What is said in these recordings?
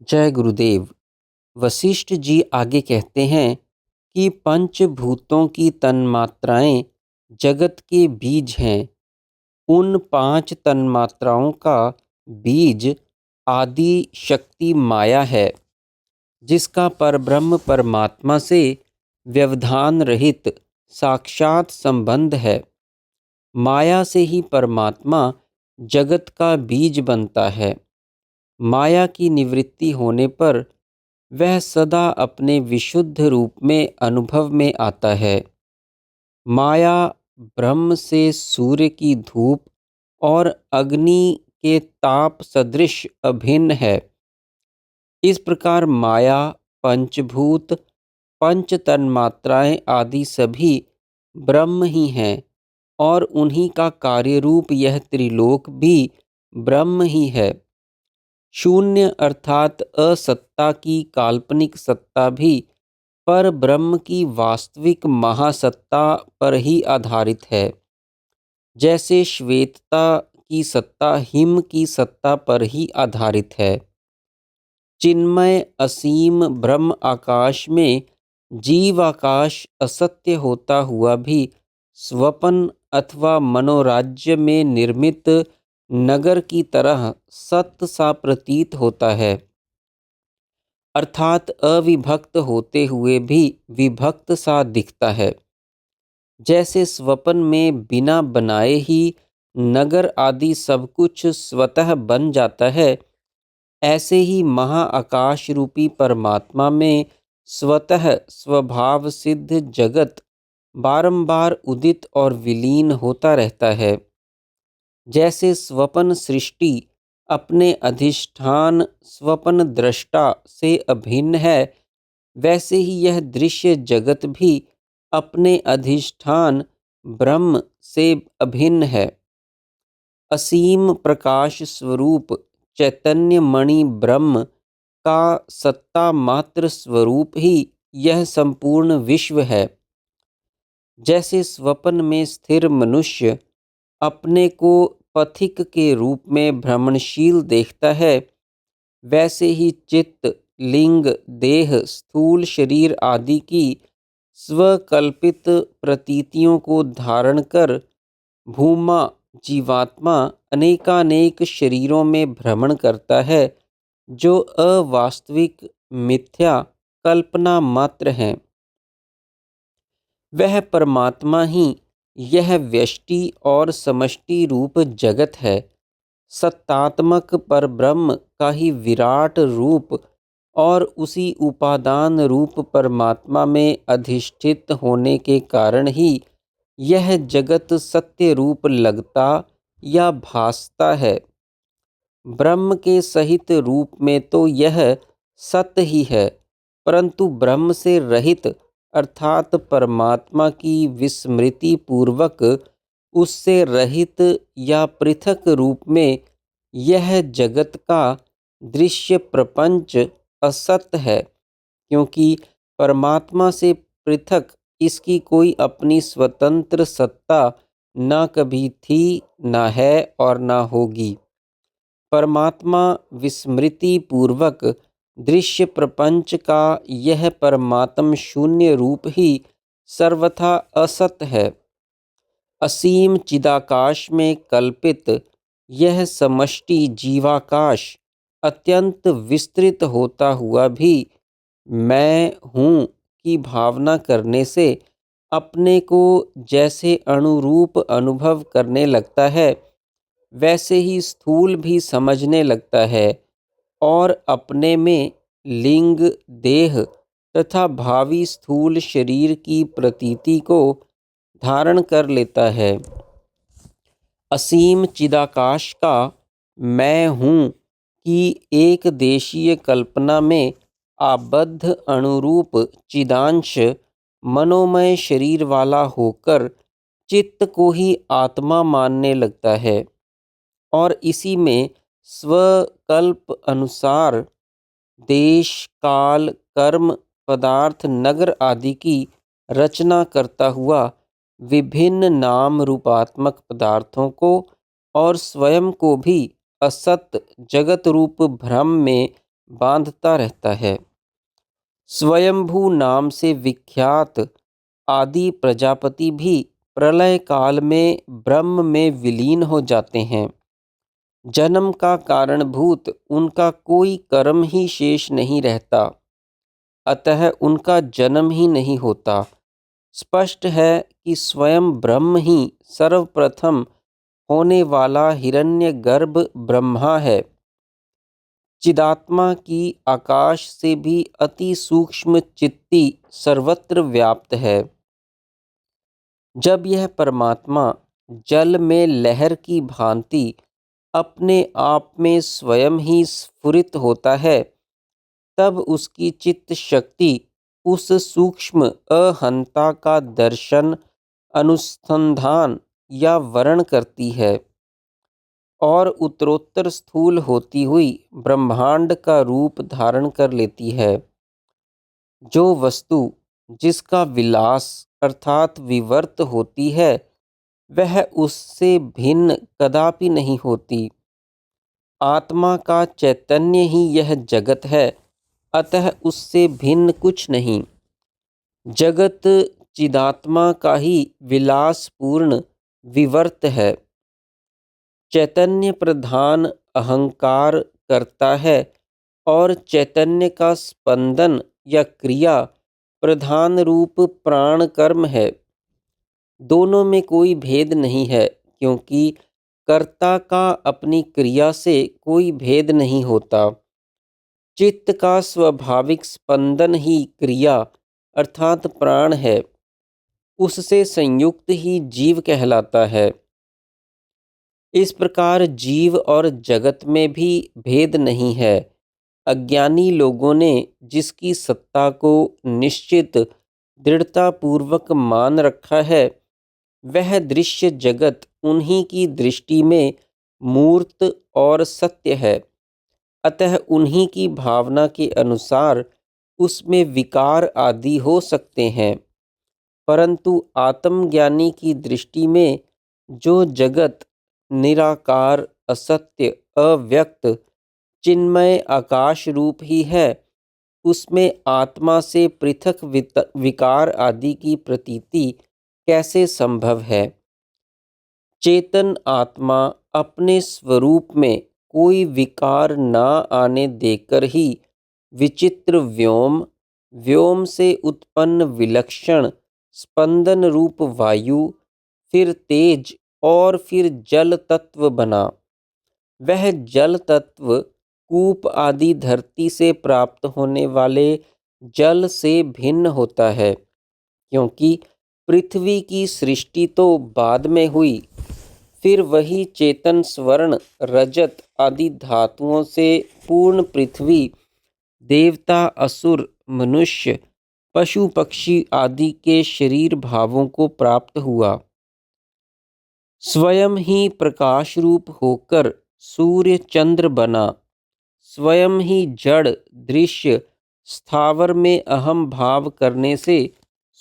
जय गुरुदेव। वशिष्ठ जी आगे कहते हैं कि पंचभूतों की तन्मात्राएं जगत के बीज हैं। उन पांच तन्मात्राओं का बीज आदि शक्ति माया है, जिसका परब्रह्म परमात्मा से व्यवधान रहित साक्षात संबंध है। माया से ही परमात्मा जगत का बीज बनता है। माया की निवृत्ति होने पर वह सदा अपने विशुद्ध रूप में अनुभव में आता है। माया ब्रह्म से सूर्य की धूप और अग्नि के ताप सदृश अभिन्न है। इस प्रकार माया, पंचभूत, पंच तन्मात्राएं आदि सभी ब्रह्म ही हैं और उन्हीं का कार्य रूप यह त्रिलोक भी ब्रह्म ही है। शून्य अर्थात असत्ता की काल्पनिक सत्ता भी पर ब्रह्म की वास्तविक महासत्ता पर ही आधारित है। जैसे श्वेतता की सत्ता हिम की सत्ता पर ही आधारित है। चिन्मय असीम ब्रह्म आकाश में जीव आकाश असत्य होता हुआ भी स्वप्न अथवा मनोराज्य में निर्मित नगर की तरह सत्य सा प्रतीत होता है, अर्थात अविभक्त होते हुए भी विभक्त सा दिखता है। जैसे स्वप्न में बिना बनाए ही नगर आदि सब कुछ स्वतः बन जाता है, ऐसे ही महाआकाश रूपी परमात्मा में स्वतः स्वभाव सिद्ध जगत बारंबार उदित और विलीन होता रहता है। जैसे स्वप्न सृष्टि अपने अधिष्ठान स्वप्न दृष्टा से अभिन्न है, वैसे ही यह दृश्य जगत भी अपने अधिष्ठान ब्रह्म से अभिन्न है। असीम प्रकाश स्वरूप चैतन्य मणि ब्रह्म का सत्ता मात्र स्वरूप ही यह संपूर्ण विश्व है। जैसे स्वप्न में स्थिर मनुष्य अपने को पथिक के रूप में भ्रमणशील देखता है, वैसे ही चित्त, लिंग, देह, स्थूल शरीर आदि की स्वकल्पित प्रतीतियों को धारण कर भूमा जीवात्मा अनेकानेक शरीरों में भ्रमण करता है, जो अवास्तविक मिथ्या कल्पना मात्र हैं। वह परमात्मा ही यह व्यष्टि और समष्टि रूप जगत है। सत्तात्मक परब्रह्म का ही विराट रूप और उसी उपादान रूप परमात्मा में अधिष्ठित होने के कारण ही यह जगत सत्य रूप लगता या भासता है। ब्रह्म के सहित रूप में तो यह सत्य ही है, परंतु ब्रह्म से रहित अर्थात परमात्मा की विस्मृति पूर्वक उससे रहित या पृथक रूप में यह जगत का दृश्य प्रपंच असत्य है, क्योंकि परमात्मा से पृथक इसकी कोई अपनी स्वतंत्र सत्ता न कभी थी, न है और न होगी। परमात्मा विस्मृति पूर्वक दृश्य प्रपंच का यह परमात्म शून्य रूप ही सर्वथा असत है। असीम चिदाकाश में कल्पित यह समष्टि जीवाकाश अत्यंत विस्तृत होता हुआ भी मैं हूँ की भावना करने से अपने को जैसे अणुरूप अनुभव करने लगता है, वैसे ही स्थूल भी समझने लगता है और अपने में लिंग, देह तथा भावी स्थूल शरीर की प्रतीति को धारण कर लेता है। असीम चिदाकाश का मैं हूँ कि एक देशीय कल्पना में आबद्ध अणुरूप चिदांश मनोमय शरीर वाला होकर चित्त को ही आत्मा मानने लगता है और इसी में स्वकल्प अनुसार देश, काल, कर्म, पदार्थ, नगर आदि की रचना करता हुआ विभिन्न नाम रूपात्मक पदार्थों को और स्वयं को भी असत जगत रूप भ्रम में बांधता रहता है। स्वयंभू नाम से विख्यात आदि प्रजापति भी प्रलय काल में ब्रह्म में विलीन हो जाते हैं। जन्म का कारणभूत उनका कोई कर्म ही शेष नहीं रहता, अतः उनका जन्म ही नहीं होता। स्पष्ट है कि स्वयं ब्रह्म ही सर्वप्रथम होने वाला हिरण्यगर्भ ब्रह्मा है। चिदात्मा की आकाश से भी अति सूक्ष्म चित्ती सर्वत्र व्याप्त है। जब यह परमात्मा जल में लहर की भांति अपने आप में स्वयं ही स्फुरित होता है, तब उसकी चित्त शक्ति उस सूक्ष्म अहंता का दर्शन, अनुसंधान या वर्ण करती है और उत्तरोत्तर स्थूल होती हुई ब्रह्मांड का रूप धारण कर लेती है। जो वस्तु जिसका विलास अर्थात विवर्त होती है, वह उससे भिन्न कदापि नहीं होती। आत्मा का चैतन्य ही यह जगत है, अतः उससे भिन्न कुछ नहीं। जगत चिदात्मा का ही विलासपूर्ण विवर्त है। चैतन्य प्रधान अहंकार करता है और चैतन्य का स्पंदन या क्रिया प्रधान रूप प्राण कर्म है। दोनों में कोई भेद नहीं है, क्योंकि कर्ता का अपनी क्रिया से कोई भेद नहीं होता। चित्त का स्वाभाविक स्पंदन ही क्रिया अर्थात प्राण है, उससे संयुक्त ही जीव कहलाता है। इस प्रकार जीव और जगत में भी भेद नहीं है। अज्ञानी लोगों ने जिसकी सत्ता को निश्चित दृढ़तापूर्वक मान रखा है, वह दृश्य जगत उन्हीं की दृष्टि में मूर्त और सत्य है। अतः उन्हीं की भावना के अनुसार उसमें विकार आदि हो सकते हैं, परंतु आत्मज्ञानी की दृष्टि में जो जगत निराकार, असत्य, अव्यक्त, चिन्मय आकाश रूप ही है, उसमें आत्मा से पृथक विकार आदि की प्रतीति कैसे संभव है। चेतन आत्मा अपने स्वरूप में कोई विकार न आने देकर ही विचित्र व्योम, व्योम से उत्पन्न विलक्षण स्पंदन रूप वायु, फिर तेज और फिर जल तत्व बना। वह जल तत्व कूप आदि धरती से प्राप्त होने वाले जल से भिन्न होता है, क्योंकि पृथ्वी की सृष्टि तो बाद में हुई। फिर वही चेतन स्वर्ण, रजत आदि धातुओं से पूर्ण पृथ्वी देवता, असुर, मनुष्य, पशु पक्षी आदि के शरीर भावों को प्राप्त हुआ। स्वयं ही प्रकाश रूप होकर सूर्य चंद्र बना। स्वयं ही जड़ दृश्य स्थावर में अहम भाव करने से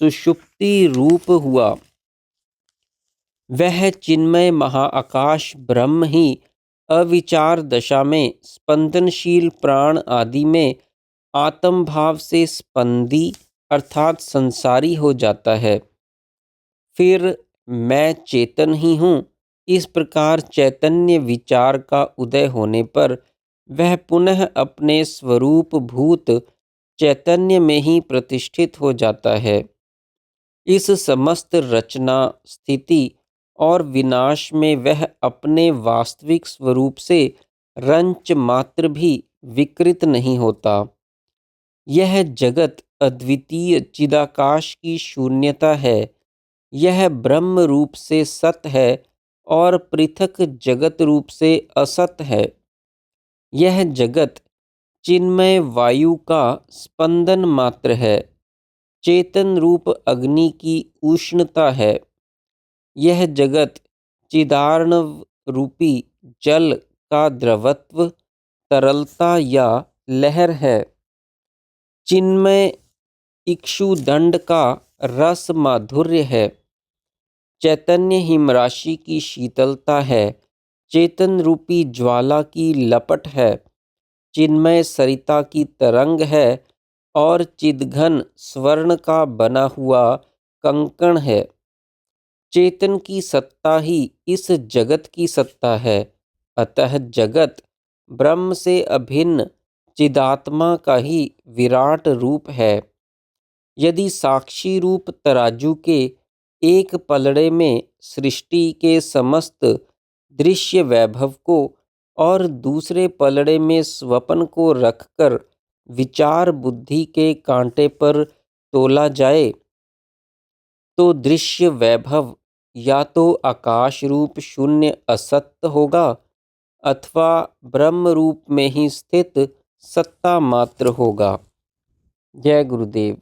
सुषुप्ति रूप हुआ। वह चिन्मय महाआकाश ब्रह्म ही अविचार दशा में स्पंदनशील प्राण आदि में आत्म भाव से स्पंदी अर्थात संसारी हो जाता है। फिर मैं चेतन ही हूँ, इस प्रकार चैतन्य विचार का उदय होने पर वह पुनः अपने स्वरूप भूत चैतन्य में ही प्रतिष्ठित हो जाता है। इस समस्त रचना, स्थिति और विनाश में वह अपने वास्तविक स्वरूप से रंच मात्र भी विकृत नहीं होता। यह जगत अद्वितीय चिदाकाश की शून्यता है। यह ब्रह्म रूप से सत है और पृथक जगत रूप से असत है। यह जगत चिन्मय वायु का स्पंदन मात्र है, चेतन रूप अग्नि की उष्णता है। यह जगत चिदार्णव रूपी जल का द्रवत्व, तरलता या लहर है। चिन्मय इक्षुदंड का रस माधुर्य है। चैतन्य हिमराशि की शीतलता है। चेतन रूपी ज्वाला की लपट है। चिन्मय सरिता की तरंग है और चिदघन स्वर्ण का बना हुआ कंकण है। चेतन की सत्ता ही इस जगत की सत्ता है, अतः जगत ब्रह्म से अभिन्न चिदात्मा का ही विराट रूप है। यदि साक्षी रूप तराजू के एक पलड़े में सृष्टि के समस्त दृश्य वैभव को और दूसरे पलड़े में स्वप्न को रखकर विचार बुद्धि के कांटे पर तोला जाए, तो दृश्य वैभव या तो आकाश रूप शून्य असत्य होगा अथवा ब्रह्म रूप में ही स्थित सत्ता मात्र होगा। जय गुरुदेव।